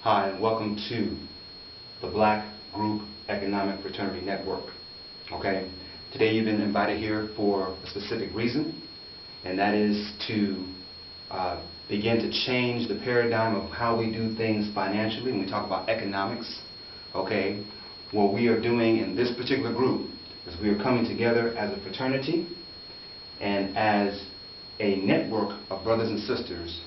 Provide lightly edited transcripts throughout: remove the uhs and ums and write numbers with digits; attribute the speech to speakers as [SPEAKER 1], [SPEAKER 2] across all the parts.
[SPEAKER 1] Hi, and welcome to the Black Group Economic Fraternity Network. Okay, today you've been invited here for a specific reason, and that is to begin to change the paradigm of how we do things financially when we talk about economics. Okay, what we are doing in this particular group is we are coming together as a fraternity and as a network of brothers and sisters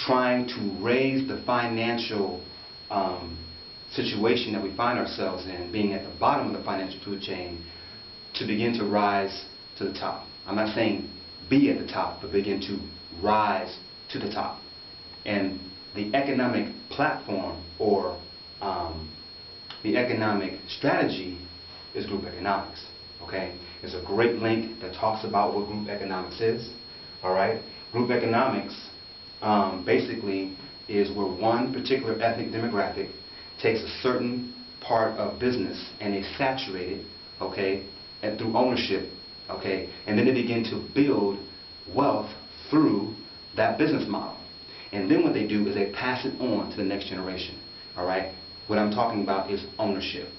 [SPEAKER 1] trying to raise the financial situation that we find ourselves in, being at the bottom of the financial food chain, to begin to rise to the top. I'm not saying be at the top, but begin to rise to the top. And the economic platform or the economic strategy is group economics. Okay? There's a great link that talks about what group economics is. All right? Group economics basically is where one particular ethnic demographic takes a certain part of business and they saturate it, okay, and through ownership, okay, and then they begin to build wealth through that business model. And then what they do is they pass it on to the next generation. All right? What I'm talking about is ownership.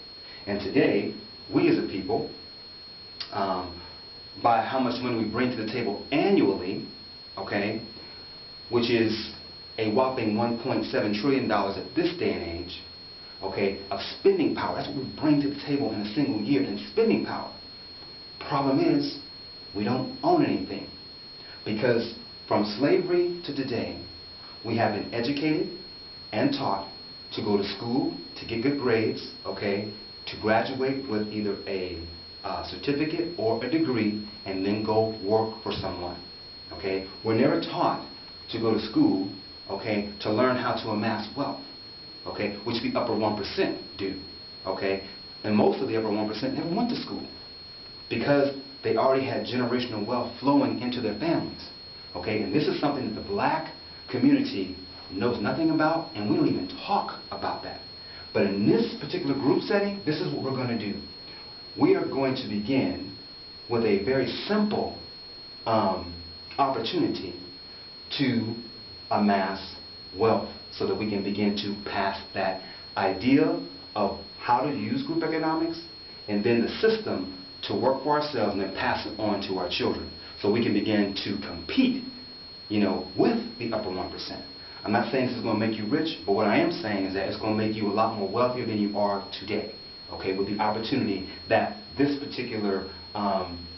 [SPEAKER 1] And today, we as a people, by how much money we bring to the table annually, okay, which is a whopping $1.7 trillion at this day and age, okay, of spending power. That's what we bring to the table in a single year in spending power. Problem is, we don't own anything. Because from slavery to today, we have been educated and taught to go to school, to get good grades, okay, to graduate with either a certificate or a degree, and then go work for someone. Okay? We're never taught to go to school, okay, to learn how to amass wealth, okay, which the upper 1% do, okay? And most of the upper 1% never went to school because they already had generational wealth flowing into their families, okay? And this is something that the black community knows nothing about, and we don't even talk about that. But in this particular group setting, this is what we're going to do. We are going to begin with a very simple opportunity to amass wealth so that we can begin to pass that idea of how to use group economics and then the system to work for ourselves and then pass it on to our children so we can begin to compete, you know, with the upper 1%. I'm not saying this is going to make you rich, but what I am saying is that it's going to make you a lot more wealthier than you are today, okay, with the opportunity that this particular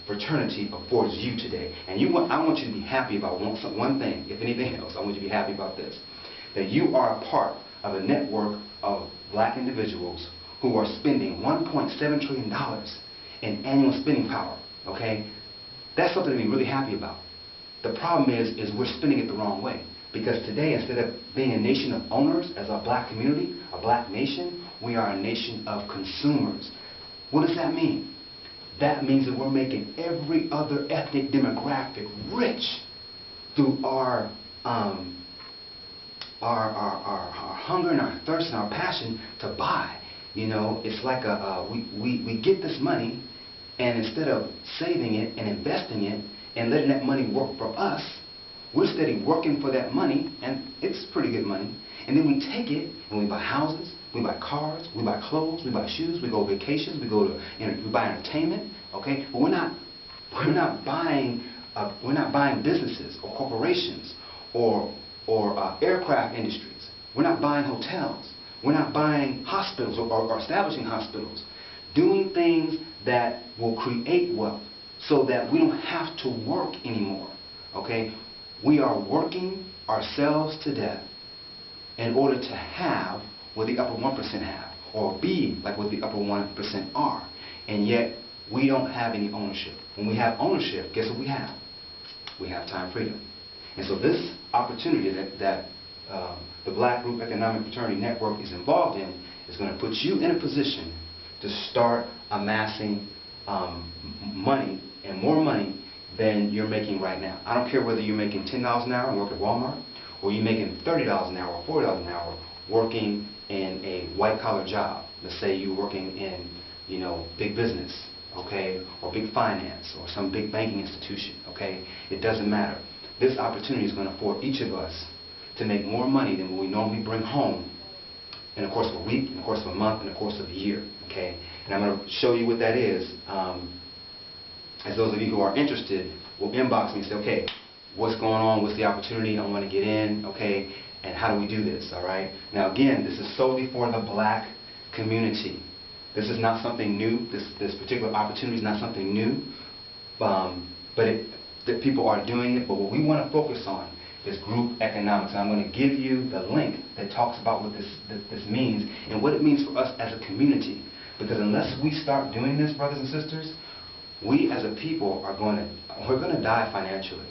[SPEAKER 1] fraternity affords you today. And I want you to be happy about one thing, if anything else. I want you to be happy about this, that you are a part of a network of black individuals who are spending $1.7 trillion in annual spending power, okay? That's something to be really happy about. The problem is we're spending it the wrong way. Because today, instead of being a nation of owners as a black community, a black nation, we are a nation of consumers. What does that mean? That means that we're making every other ethnic demographic rich through our hunger and our thirst and our passion to buy. You know, it's like we get this money, and instead of saving it and investing it and letting that money work for us, we're steady working for that money, and it's pretty good money. And then we take it and we buy houses, we buy cars, we buy clothes, we buy shoes, we go vacations, we buy entertainment, okay? But we're not buying businesses or corporations or aircraft industries. We're not buying hotels. We're not buying hospitals or establishing hospitals. Doing things that will create wealth so that we don't have to work anymore, okay? We are working ourselves to death in order to have what the upper 1% have, or be like what the upper 1% are. And yet, we don't have any ownership. When we have ownership, guess what we have? We have time freedom. And so this opportunity that the Black Group Economic Fraternity Network is involved in is going to put you in a position to start amassing money, and more money than you're making right now. I don't care whether you're making $10 an hour and work at Walmart, or you're making $30 an hour or $40 an hour working in a white-collar job. Let's say you're working in, you know, big business, okay, or big finance, or some big banking institution, okay? It doesn't matter. This opportunity is going to afford each of us to make more money than what we normally bring home in the course of a week, in the course of a month, in the course of a year. Okay? And I'm going to show you what that is. As those of you who are interested will inbox me and say, okay, what's going on, what's the opportunity, I want to get in, okay, and how do we do this, all right? Now again, this is solely for the black community. This is not something new. This particular opportunity is not something new, that people are doing it, but what we want to focus on is group economics. And I'm going to give you the link that talks about what this means and what it means for us as a community. Because unless we start doing this, brothers and sisters, we as a people we're going to die financially.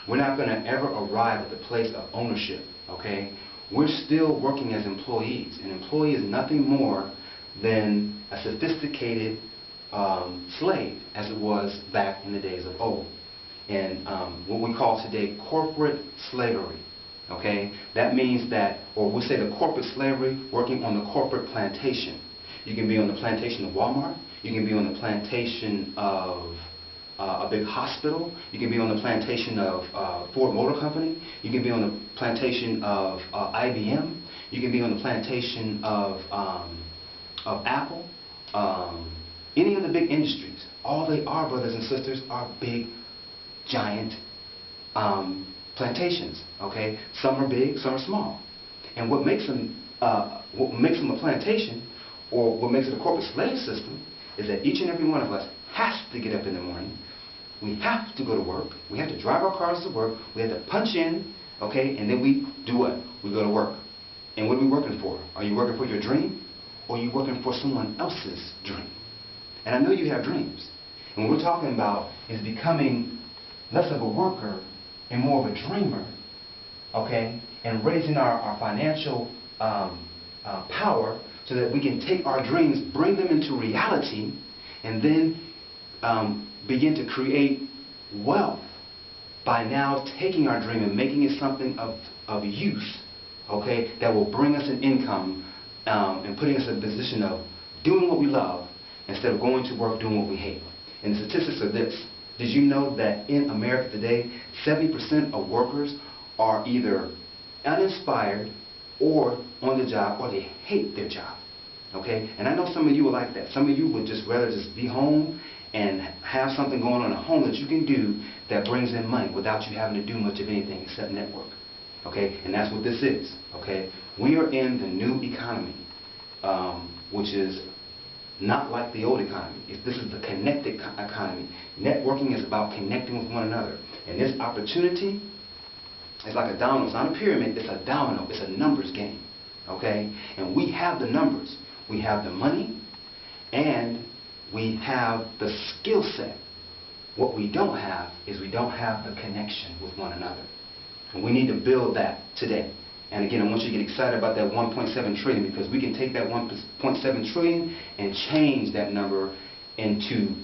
[SPEAKER 1] We're not going to ever arrive at the place of ownership, okay? We're still working as employees. An employee is nothing more than a sophisticated slave, as it was back in the days of old. And what we call today corporate slavery, okay? That means that, or we say the corporate slavery, working on the corporate plantation. You can be on the plantation of Walmart. You can be on the plantation of a big hospital. You can be on the plantation of Ford Motor Company. You can be on the plantation of IBM. You can be on the plantation of Apple. Any of the big industries. All they are, brothers and sisters, are big, giant plantations. Okay, some are big, some are small. And what makes them a plantation, or what makes it a corporate slave system, is that each and every one of us has to get up in the morning. We have to go to work. We have to drive our cars to work. We have to punch in, okay, and then we do what? We go to work. And what are we working for? Are you working for your dream, or are you working for someone else's dream? And I know you have dreams. And what we're talking about is becoming less of a worker and more of a dreamer, okay, and raising our financial power so that we can take our dreams, bring them into reality, and then begin to create wealth by now taking our dream and making it something of use, okay, that will bring us an income and putting us in a position of doing what we love instead of going to work doing what we hate. And the statistics are this. Did you know that in America today, 70% of workers are either uninspired or on the job, or they hate their job? Okay? And I know some of you are like that. Some of you would just rather just be home and have something going on at home that you can do that brings in money without you having to do much of anything except network. Okay? And that's what this is. Okay? We are in the new economy, which is not like the old economy. This is the connected economy. Networking is about connecting with one another. And this opportunity is like a domino. It's not a pyramid, it's a domino. It's a numbers game. Okay? And we have the numbers. We have the money, and we have the skill set. What we don't have is we don't have the connection with one another. And we need to build that today. And again, I want you to get excited about that 1.7 trillion, because we can take that 1.7 trillion and change that number into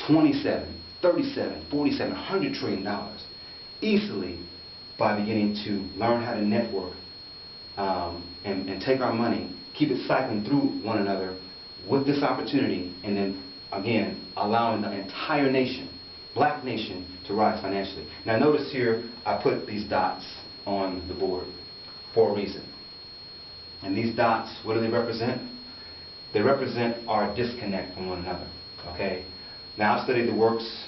[SPEAKER 1] 27, 37, 47, $100 trillion easily by beginning to learn how to network and take our money, keep it cycling through one another with this opportunity, and then again allowing the entire nation, black nation, to rise financially. Now notice here I put these dots on the board for a reason. And these dots, what do they represent? They represent our disconnect from one another. Okay? Now I've studied the works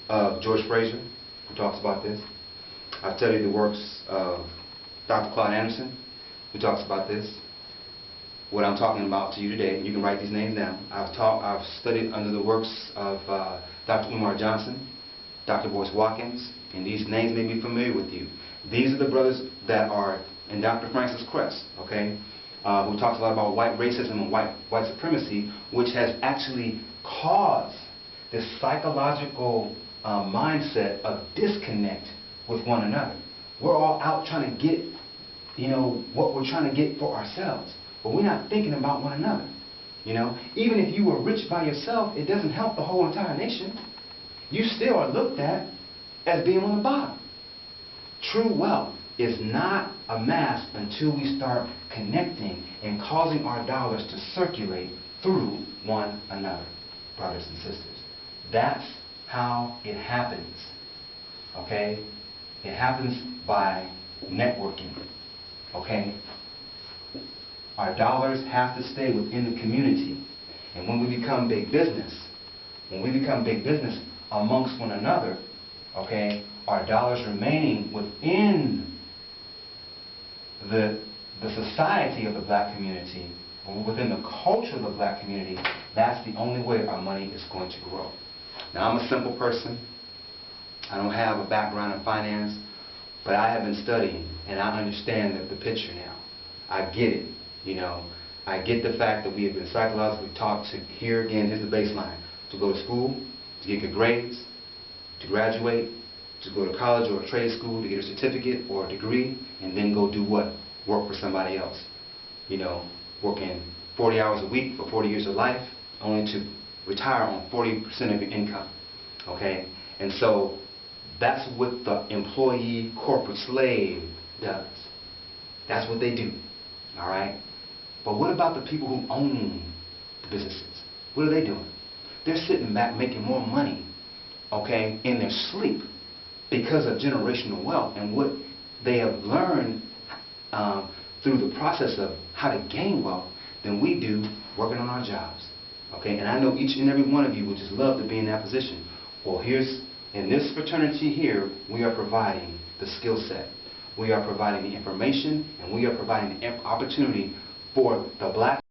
[SPEAKER 1] of George Fraser, who talks about this. I've studied the works of Dr. Claude Anderson, who talks about this. What I'm talking about to you today, you can write these names down. I've studied under the works of Dr. Umar Johnson, Dr. Boyce Watkins, and these names may be familiar with you. These are the brothers that are in Dr. Francis Cress, okay, who talks a lot about white racism and white supremacy, which has actually caused this psychological mindset of disconnect with one another. We're all out trying to get, what we're trying to get for ourselves, but we're not thinking about one another. Even if you were rich by yourself, it doesn't help the whole entire nation. You still are looked at as being on the bottom. True wealth is not amassed until we start connecting and causing our dollars to circulate through one another, brothers and sisters. That's how it happens. Okay? It happens by networking, okay? Our dollars have to stay within the community. And when we become big business, amongst one another, okay, our dollars remaining within the society of the black community, or within the culture of the black community, that's the only way our money is going to grow. Now, I'm a simple person. I don't have a background in finance, but I have been studying, and I understand the picture now. I get it, you know. I get the fact that we have been psychologically taught to, here again, here's the baseline, to go to school, to get good grades, to graduate, to go to college or a trade school to get a certificate or a degree, and then go do what? Work for somebody else. You know, working 40 hours a week for 40 years of life, only to retire on 40% of your income. Okay? And so that's what the employee corporate slave does. That's what they do. All right? But what about the people who own the businesses? What are they doing? They're sitting back making more money, okay, in their sleep because of generational wealth and what they have learned through the process of how to gain wealth than we do working on our jobs. Okay, and I know each and every one of you would just love to be in that position. Well, in this fraternity here, we are providing the skill set. We are providing the information, and we are providing the opportunity for the black